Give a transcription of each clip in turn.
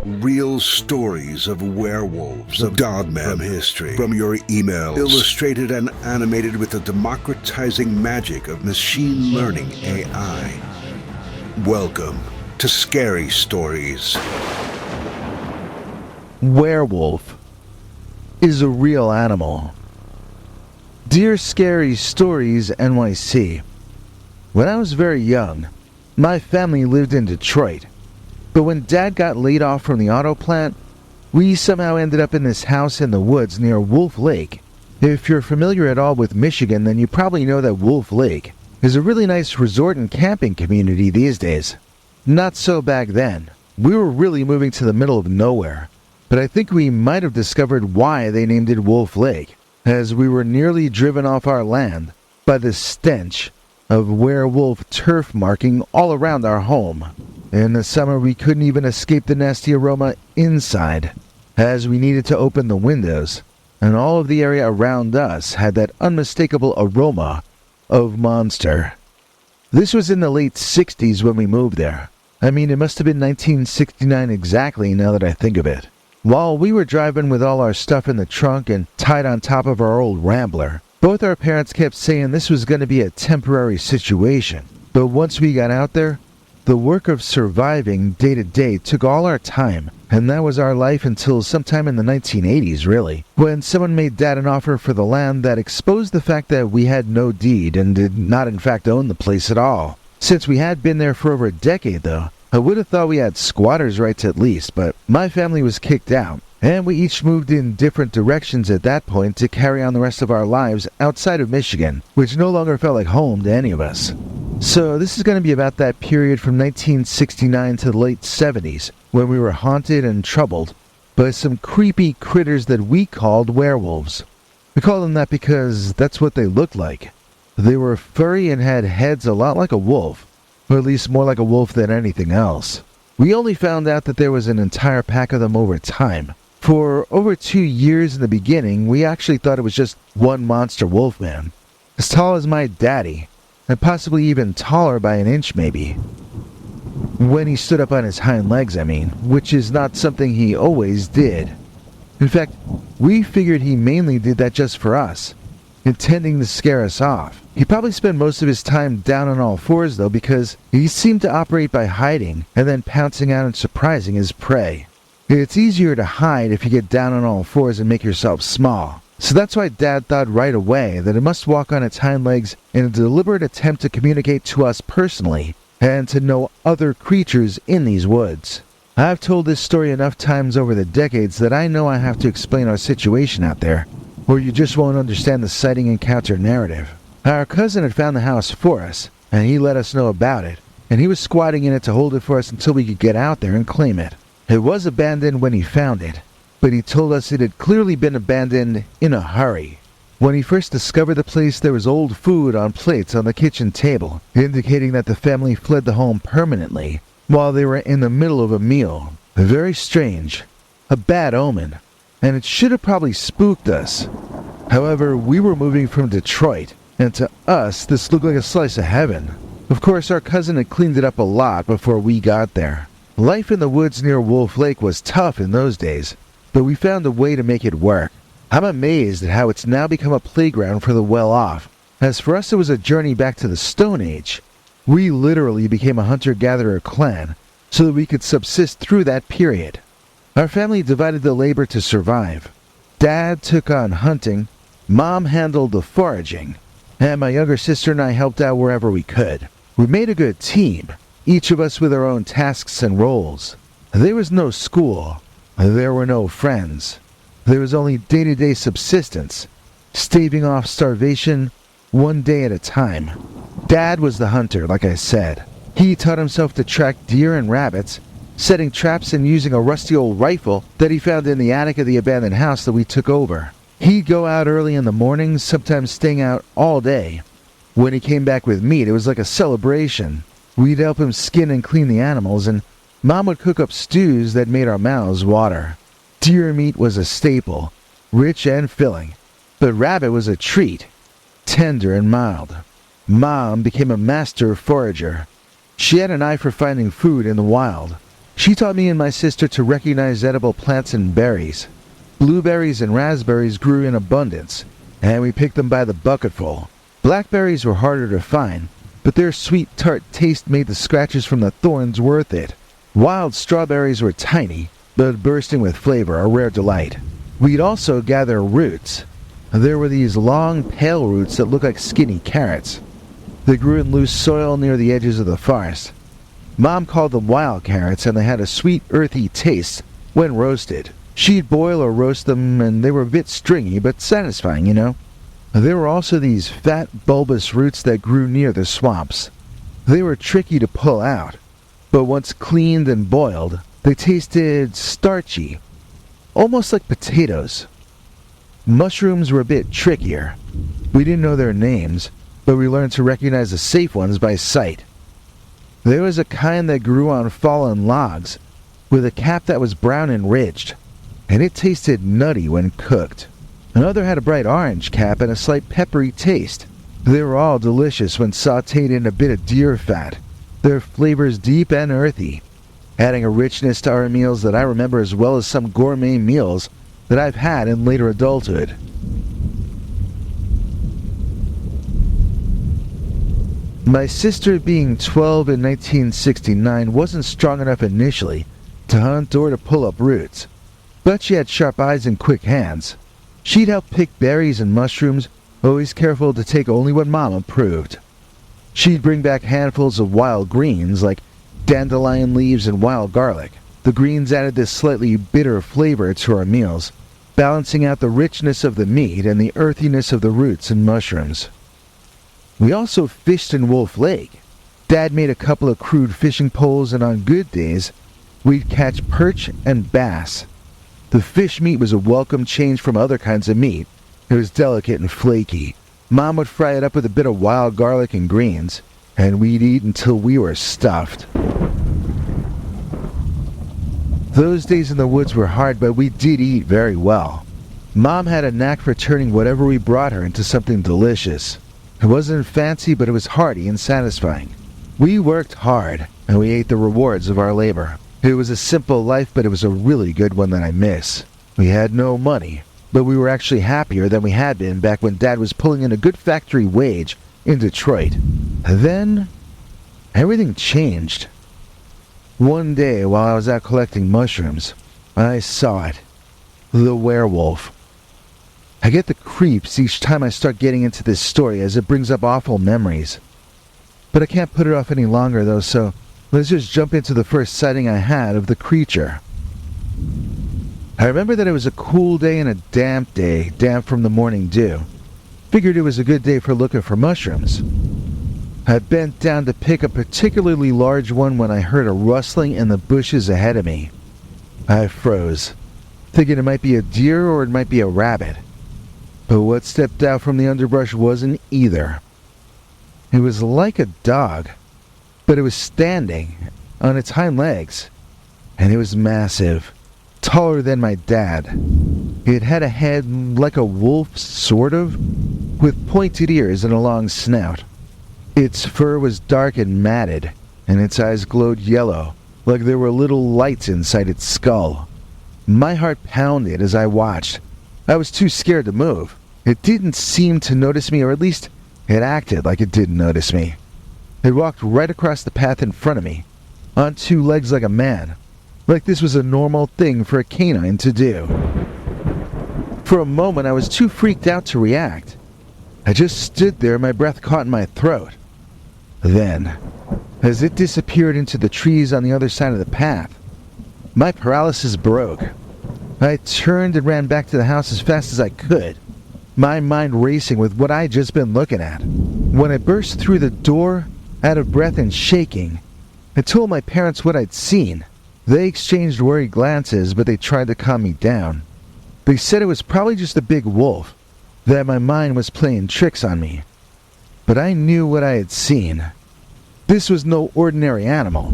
real stories of werewolves of Dogman history from your emails, illustrated and animated with the democratizing magic of machine learning AI. Welcome to Scary Stories. Werewolf is a real animal. Dear Scary Stories NYC, when I was very young, my family lived in Detroit. But when Dad got laid off from the auto plant, we somehow ended up in this house in the woods near Wolf Lake. If you're familiar at all with Michigan, then you probably know that Wolf Lake is a really nice resort and camping community these days. Not so back then. We were really moving to the middle of nowhere. But I think we might have discovered why they named it Wolf Lake, as we were nearly driven off our land by the stench of werewolf turf marking all around our home. In the summer, we couldn't even escape the nasty aroma inside, as we needed to open the windows, and all of the area around us had that unmistakable aroma of monster. This was in the late 60s when we moved there. I mean, it must have been 1969 exactly now that I think of it. While we were driving with all our stuff in the trunk and tied on top of our old Rambler, both our parents kept saying this was going to be a temporary situation. But once we got out there, the work of surviving day to day took all our time, and that was our life until sometime in the 1980s, really, when someone made Dad an offer for the land that exposed the fact that we had no deed and did not in fact own the place at all. Since we had been there for over a decade, though, I would have thought we had squatters' rights at least, but my family was kicked out, and we each moved in different directions at that point to carry on the rest of our lives outside of Michigan, which no longer felt like home to any of us. So this is going to be about that period from 1969 to the late 70s, when we were haunted and troubled by some creepy critters that we called werewolves. We called them that because that's what they looked like. They were furry and had heads a lot like a wolf, or at least more like a wolf than anything else. We only found out that there was an entire pack of them over time. For over 2 years in the beginning, we actually thought it was just one monster wolfman, as tall as my daddy, and possibly even taller by an inch maybe. When he stood up on his hind legs, I mean, which is not something he always did. In fact, we figured he mainly did that just for us, intending to scare us off. He probably spent most of his time down on all fours though, because he seemed to operate by hiding and then pouncing out and surprising his prey. It's easier to hide if you get down on all fours and make yourself small. So that's why Dad thought right away that it must walk on its hind legs in a deliberate attempt to communicate to us personally and to know other creatures in these woods. I've told this story enough times over the decades that I know I have to explain our situation out there, or you just won't understand the sighting encounter narrative. Our cousin had found the house for us, and he let us know about it, and he was squatting in it to hold it for us until we could get out there and claim it. It was abandoned when he found it, but he told us it had clearly been abandoned in a hurry. When he first discovered the place, there was old food on plates on the kitchen table, indicating that the family fled the home permanently while they were in the middle of a meal. Very strange. A bad omen. And it should have probably spooked us. However, we were moving from Detroit, and to us, this looked like a slice of heaven. Of course, our cousin had cleaned it up a lot before we got there. Life in the woods near Wolf Lake was tough in those days, but we found a way to make it work. I'm amazed at how it's now become a playground for the well-off. As for us, it was a journey back to the Stone Age. We literally became a hunter-gatherer clan so that we could subsist through that period. Our family divided the labor to survive. Dad took on hunting, Mom handled the foraging, and my younger sister and I helped out wherever we could. We made a good team, each of us with our own tasks and roles. There was no school. There were no friends. There was only day-to-day subsistence, staving off starvation one day at a time. Dad was the hunter, like I said. He taught himself to track deer and rabbits, setting traps and using a rusty old rifle that he found in the attic of the abandoned house that we took over. He'd go out early in the mornings, sometimes staying out all day. When he came back with meat, it was like a celebration. We'd help him skin and clean the animals, and Mom would cook up stews that made our mouths water. Deer meat was a staple, rich and filling, but rabbit was a treat, tender and mild. Mom became a master forager. She had an eye for finding food in the wild. She taught me and my sister to recognize edible plants and berries. Blueberries and raspberries grew in abundance, and we picked them by the bucketful. Blackberries were harder to find, but their sweet tart taste made the scratches from the thorns worth it. Wild strawberries were tiny, but bursting with flavor, a rare delight. We'd also gather roots. There were these long, pale roots that looked like skinny carrots. They grew in loose soil near the edges of the forest. Mom called them wild carrots, and they had a sweet, earthy taste when roasted. She'd boil or roast them, and they were a bit stringy, but satisfying, you know. There were also these fat, bulbous roots that grew near the swamps. They were tricky to pull out, but once cleaned and boiled, they tasted starchy, almost like potatoes. Mushrooms were a bit trickier. We didn't know their names, but we learned to recognize the safe ones by sight. There was a kind that grew on fallen logs, with a cap that was brown and ridged, and it tasted nutty when cooked. Another had a bright orange cap and a slight peppery taste. They were all delicious when sautéed in a bit of deer fat, their flavors deep and earthy, adding a richness to our meals that I remember as well as some gourmet meals that I've had in later adulthood. My sister, being 12 in 1969, wasn't strong enough initially to hunt or to pull up roots, but she had sharp eyes and quick hands. She'd help pick berries and mushrooms, always careful to take only what Mom approved. She'd bring back handfuls of wild greens like dandelion leaves and wild garlic. The greens added this slightly bitter flavor to our meals, balancing out the richness of the meat and the earthiness of the roots and mushrooms. We also fished in Wolf Lake. Dad made a couple of crude fishing poles, and on good days, we'd catch perch and bass. The fish meat was a welcome change from other kinds of meat. It was delicate and flaky. Mom would fry it up with a bit of wild garlic and greens, and we'd eat until we were stuffed. Those days in the woods were hard, but we did eat very well. Mom had a knack for turning whatever we brought her into something delicious. It wasn't fancy, but it was hearty and satisfying. We worked hard, and we ate the rewards of our labor. It was a simple life, but it was a really good one that I miss. We had no money, but we were actually happier than we had been back when Dad was pulling in a good factory wage in Detroit. Then, everything changed. One day, while I was out collecting mushrooms, I saw it. The werewolf. I get the creeps each time I start getting into this story as it brings up awful memories. But I can't put it off any longer though, so let's just jump into the first sighting I had of the creature. I remember that it was a cool day and a damp day, damp from the morning dew. Figured it was a good day for looking for mushrooms. I bent down to pick a particularly large one when I heard a rustling in the bushes ahead of me. I froze, thinking it might be a deer or it might be a rabbit. But what stepped out from the underbrush wasn't either. It was like a dog, but it was standing on its hind legs, and it was massive, taller than my dad. It had a head like a wolf's, sort of, with pointed ears and a long snout. Its fur was dark and matted, and its eyes glowed yellow, like there were little lights inside its skull. My heart pounded as I watched. I was too scared to move. It didn't seem to notice me, or at least it acted like it didn't notice me. It walked right across the path in front of me, on two legs like a man, like this was a normal thing for a canine to do. For a moment I was too freaked out to react. I just stood there, my breath caught in my throat. Then, as it disappeared into the trees on the other side of the path, my paralysis broke. I turned and ran back to the house as fast as I could, my mind racing with what I'd just been looking at. When I burst through the door, out of breath and shaking, I told my parents what I'd seen. They exchanged worried glances, but they tried to calm me down. They said it was probably just a big wolf, that my mind was playing tricks on me. But I knew what I had seen. This was no ordinary animal.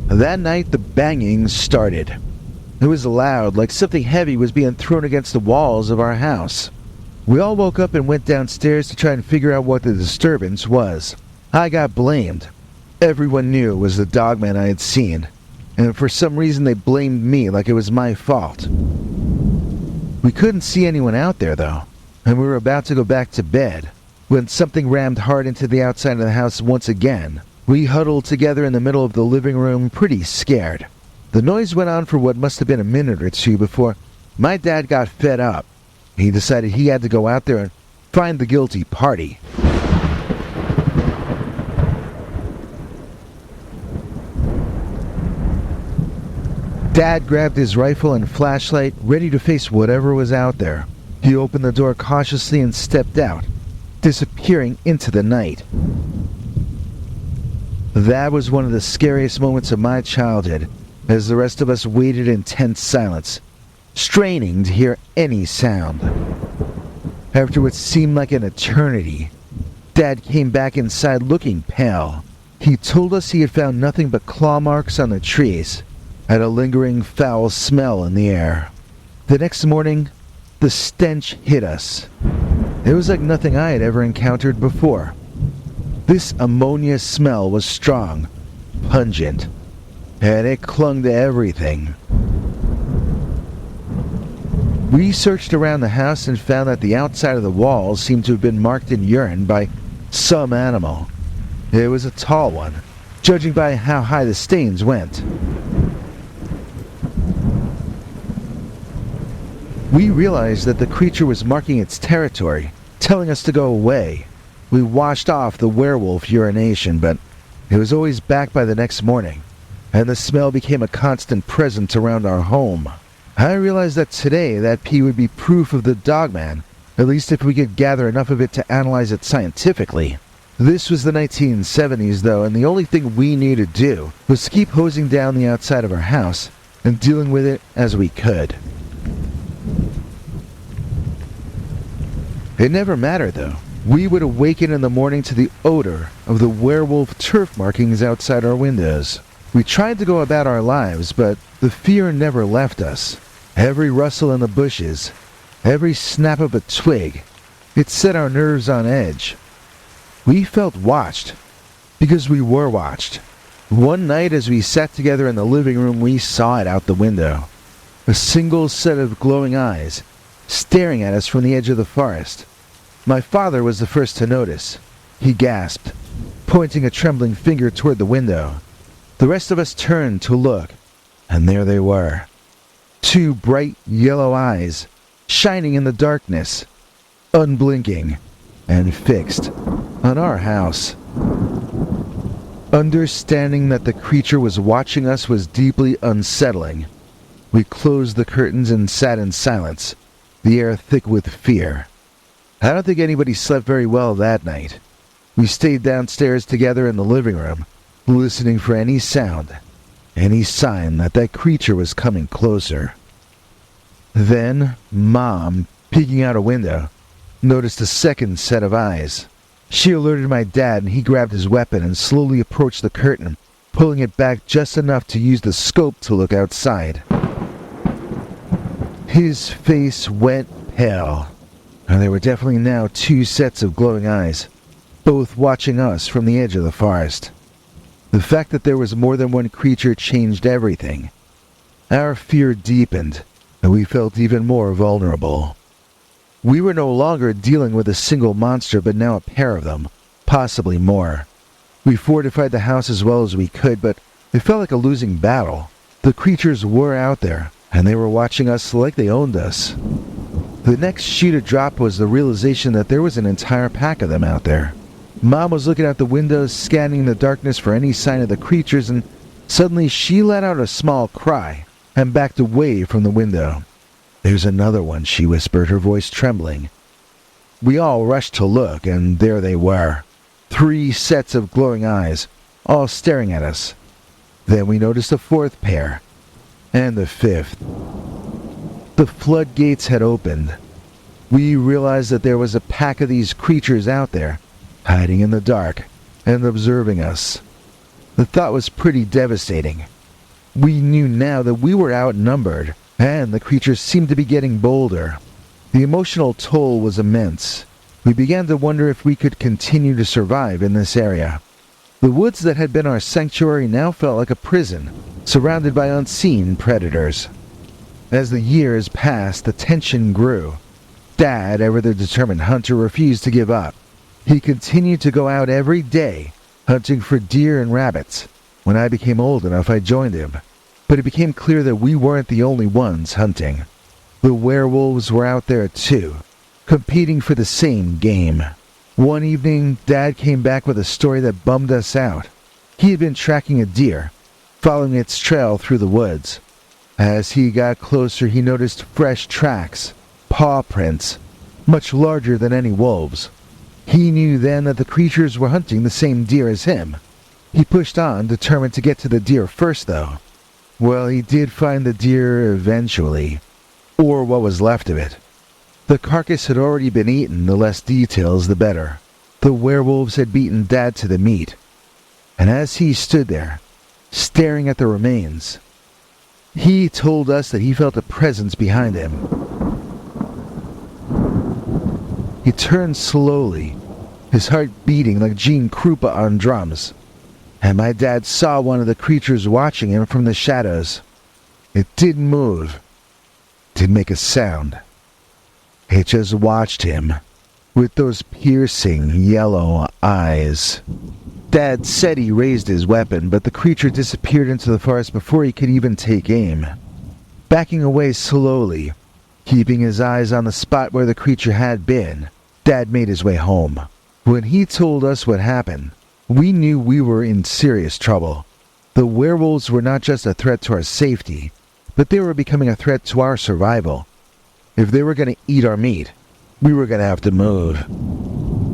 That night, the banging started. It was loud, like something heavy was being thrown against the walls of our house. We all woke up and went downstairs to try and figure out what the disturbance was. I got blamed. Everyone knew it was the Dogman I had seen, and for some reason they blamed me like it was my fault. We couldn't see anyone out there though, and we were about to go back to bed when something rammed hard into the outside of the house once again. We huddled together in the middle of the living room, pretty scared. The noise went on for what must have been a minute or two before my dad got fed up. He decided he had to go out there and find the guilty party. Dad grabbed his rifle and flashlight, ready to face whatever was out there. He opened the door cautiously and stepped out, disappearing into the night. That was one of the scariest moments of my childhood, as the rest of us waited in tense silence, straining to hear any sound. After what seemed like an eternity, Dad came back inside looking pale. He told us he had found nothing but claw marks on the trees, and a lingering foul smell in the air. The next morning, the stench hit us. It was like nothing I had ever encountered before. This ammonia smell was strong, pungent, and it clung to everything. We searched around the house and found that the outside of the walls seemed to have been marked in urine by some animal. It was a tall one, judging by how high the stains went. We realized that the creature was marking its territory, telling us to go away. We washed off the werewolf urination, but it was always back by the next morning, and the smell became a constant presence around our home. I realized that today that pee would be proof of the Dogman, at least if we could gather enough of it to analyze it scientifically. This was the 1970s though, and the only thing we knew to do was keep hosing down the outside of our house and dealing with it as we could. It never mattered though. We would awaken in the morning to the odor of the werewolf turf markings outside our windows. We tried to go about our lives, but the fear never left us. Every rustle in the bushes, every snap of a twig, it set our nerves on edge. We felt watched, because we were watched. One night as we sat together in the living room, we saw it out the window. A single set of glowing eyes, staring at us from the edge of the forest. My father was the first to notice. He gasped, pointing a trembling finger toward the window. The rest of us turned to look, and there they were. Two bright yellow eyes, shining in the darkness, unblinking, and fixed on our house. Understanding that the creature was watching us was deeply unsettling. We closed the curtains and sat in silence, the air thick with fear. I don't think anybody slept very well that night. We stayed downstairs together in the living room, listening for any sound, any sign that that creature was coming closer. Then, Mom, peeking out a window, noticed a second set of eyes. She alerted my dad, and he grabbed his weapon and slowly approached the curtain, pulling it back just enough to use the scope to look outside. His face went pale, and there were definitely now two sets of glowing eyes, both watching us from the edge of the forest. The fact that there was more than one creature changed everything. Our fear deepened, and we felt even more vulnerable. We were no longer dealing with a single monster, but now a pair of them, possibly more. We fortified the house as well as we could, but it felt like a losing battle. The creatures were out there, and they were watching us like they owned us. The next shoe to drop was the realization that there was an entire pack of them out there. Mom was looking out the windows, scanning the darkness for any sign of the creatures, and suddenly she let out a small cry and backed away from the window. "There's another one," she whispered, her voice trembling. We all rushed to look, and there they were. 3 sets of glowing eyes, all staring at us. Then we noticed a 4th pair, and the 5th. The floodgates had opened. We realized that there was a pack of these creatures out there, hiding in the dark and observing us. The thought was pretty devastating. We knew now that we were outnumbered, and the creatures seemed to be getting bolder. The emotional toll was immense. We began to wonder if we could continue to survive in this area. The woods that had been our sanctuary now felt like a prison, surrounded by unseen predators. As the years passed, the tension grew. Dad, ever the determined hunter, refused to give up. He continued to go out every day, hunting for deer and rabbits. When I became old enough, I joined him. But it became clear that we weren't the only ones hunting. The werewolves were out there too, competing for the same game. One evening, Dad came back with a story that bummed us out. He had been tracking a deer, following its trail through the woods. As he got closer, he noticed fresh tracks, paw prints, much larger than any wolves. He knew then that the creatures were hunting the same deer as him. He pushed on, determined to get to the deer first, though. Well, he did find the deer eventually, or what was left of it. The carcass had already been eaten, the less details the better. The werewolves had beaten Dad to the meat. And as he stood there, staring at the remains, he told us that he felt a presence behind him. He turned slowly, his heart beating like Gene Krupa on drums. And my dad saw one of the creatures watching him from the shadows. It didn't move, didn't make a sound. It just watched him, with those piercing yellow eyes. Dad said he raised his weapon, but the creature disappeared into the forest before he could even take aim. Backing away slowly, keeping his eyes on the spot where the creature had been, Dad made his way home. When he told us what happened, we knew we were in serious trouble. The werewolves were not just a threat to our safety, but they were becoming a threat to our survival. If they were going to eat our meat, we were going to have to move.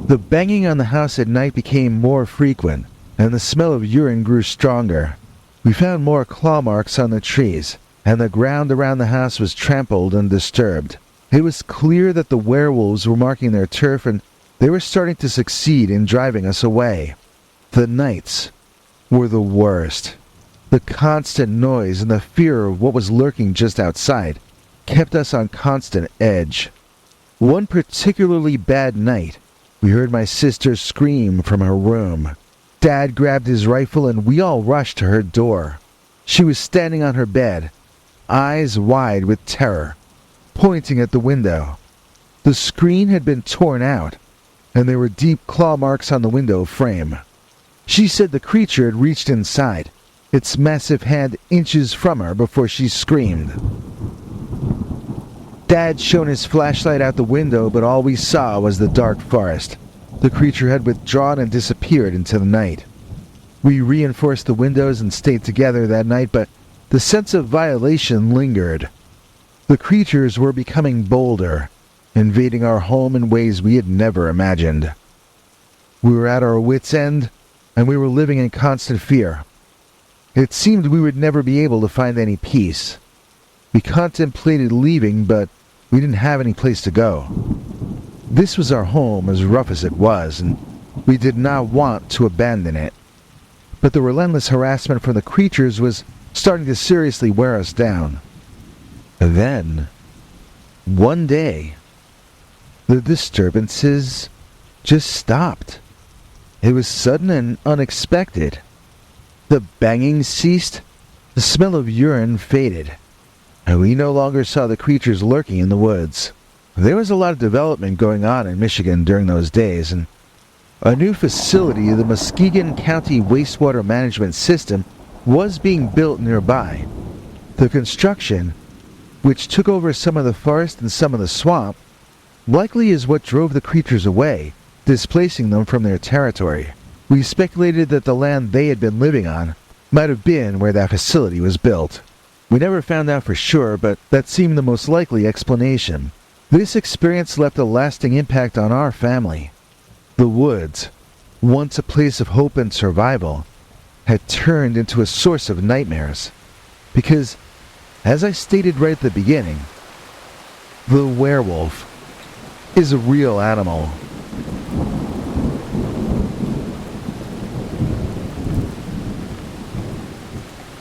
The banging on the house at night became more frequent, and the smell of urine grew stronger. We found more claw marks on the trees, and the ground around the house was trampled and disturbed. It was clear that the werewolves were marking their turf, and they were starting to succeed in driving us away. The nights were the worst. The constant noise and the fear of what was lurking just outside kept us on constant edge. One particularly bad night, we heard my sister scream from her room. Dad grabbed his rifle and we all rushed to her door. She was standing on her bed, eyes wide with terror, pointing at the window. The screen had been torn out, and there were deep claw marks on the window frame. She said the creature had reached inside, its massive hand inches from her before she screamed. Dad shone his flashlight out the window, but all we saw was the dark forest. The creature had withdrawn and disappeared into the night. We reinforced the windows and stayed together that night, but the sense of violation lingered. The creatures were becoming bolder, invading our home in ways we had never imagined. We were at our wits' end, and we were living in constant fear. It seemed we would never be able to find any peace. We contemplated leaving, but we didn't have any place to go. This was our home, as rough as it was, and we did not want to abandon it. But the relentless harassment from the creatures was starting to seriously wear us down. Then, one day, the disturbances just stopped. It was sudden and unexpected. The banging ceased, the smell of urine faded, and we no longer saw the creatures lurking in the woods. There was a lot of development going on in Michigan during those days, and a new facility, the Muskegon County Wastewater Management System, was being built nearby. The construction, which took over some of the forest and some of the swamp, likely is what drove the creatures away, displacing them from their territory. We speculated that the land they had been living on might have been where that facility was built. We never found out for sure, but that seemed the most likely explanation. This experience left a lasting impact on our family. The woods, once a place of hope and survival, had turned into a source of nightmares. Because, as I stated right at the beginning, the werewolf is a real animal.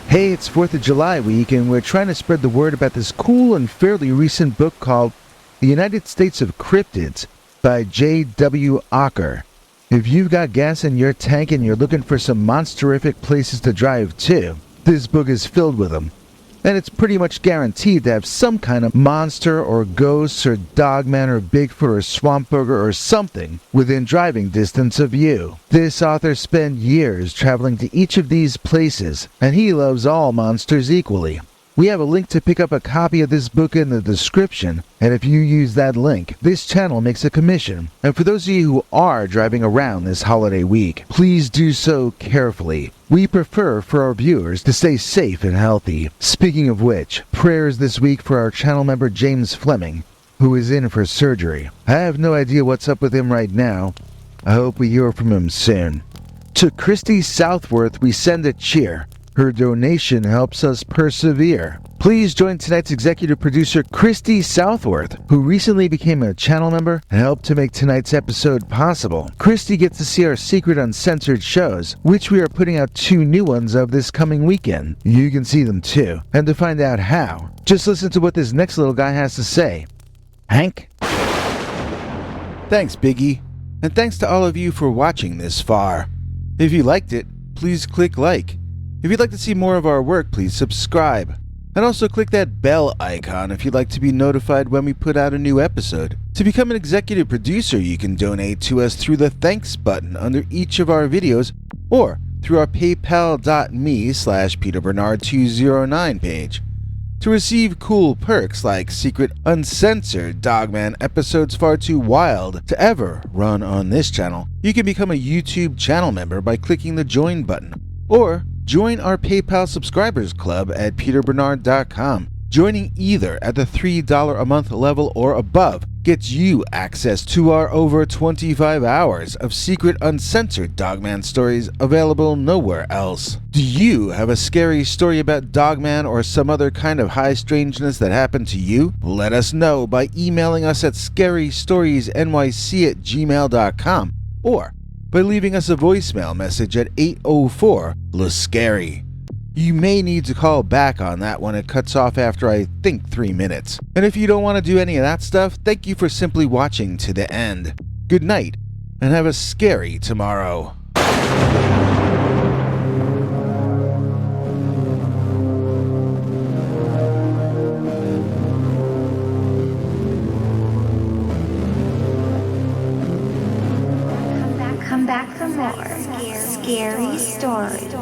Hey, it's 4th of July week, and we're trying to spread the word about this cool and fairly recent book called The United States of Cryptids by J.W. Ocker. If you've got gas in your tank and you're looking for some monsterific places to drive to, this book is filled with them. And it's pretty much guaranteed to have some kind of monster or ghost or dogman or Bigfoot or swamp booger or something within driving distance of you. This author spent years traveling to each of these places, and he loves all monsters equally. We have a link to pick up a copy of this book in the description, and if you use that link, this channel makes a commission. And for those of you who are driving around this holiday week, please do so carefully. We prefer for our viewers to stay safe and healthy. Speaking of which, prayers this week for our channel member James Fleming, who is in for surgery. I have no idea what's up with him right now. I hope we hear from him soon. To Christy Southworth, we send a cheer. Her donation helps us persevere. Please join tonight's executive producer, Christy Southworth, who recently became a channel member and helped to make tonight's episode possible. Christy gets to see our secret uncensored shows, which we are putting out 2 new ones of this coming weekend. You can see them too. And to find out how, just listen to what this next little guy has to say. Hank? Thanks, Biggie. And thanks to all of you for watching this far. If you liked it, please click like. If you'd like to see more of our work, please subscribe. And also click that bell icon if you'd like to be notified when we put out a new episode. To become an executive producer, you can donate to us through the thanks button under each of our videos or through our paypal.me/PeterBernard209 page. To receive cool perks like secret uncensored Dogman episodes far too wild to ever run on this channel, you can become a YouTube channel member by clicking the join button. Or join our PayPal subscribers club at peterbernard.com. Joining either at the $3 a month level or above gets you access to our over 25 hours of secret uncensored Dogman stories available nowhere else. Do you have a scary story about Dogman or some other kind of high strangeness that happened to you? Let us know by emailing us at scarystoriesnyc@gmail.com or by leaving us a voicemail message at 804-LA-SCARY. You may need to call back on that one. It cuts off after I think 3 minutes. And if you don't want to do any of that stuff, thank you for simply watching to the end. Good night, and have a scary tomorrow. Come back for more scary stories.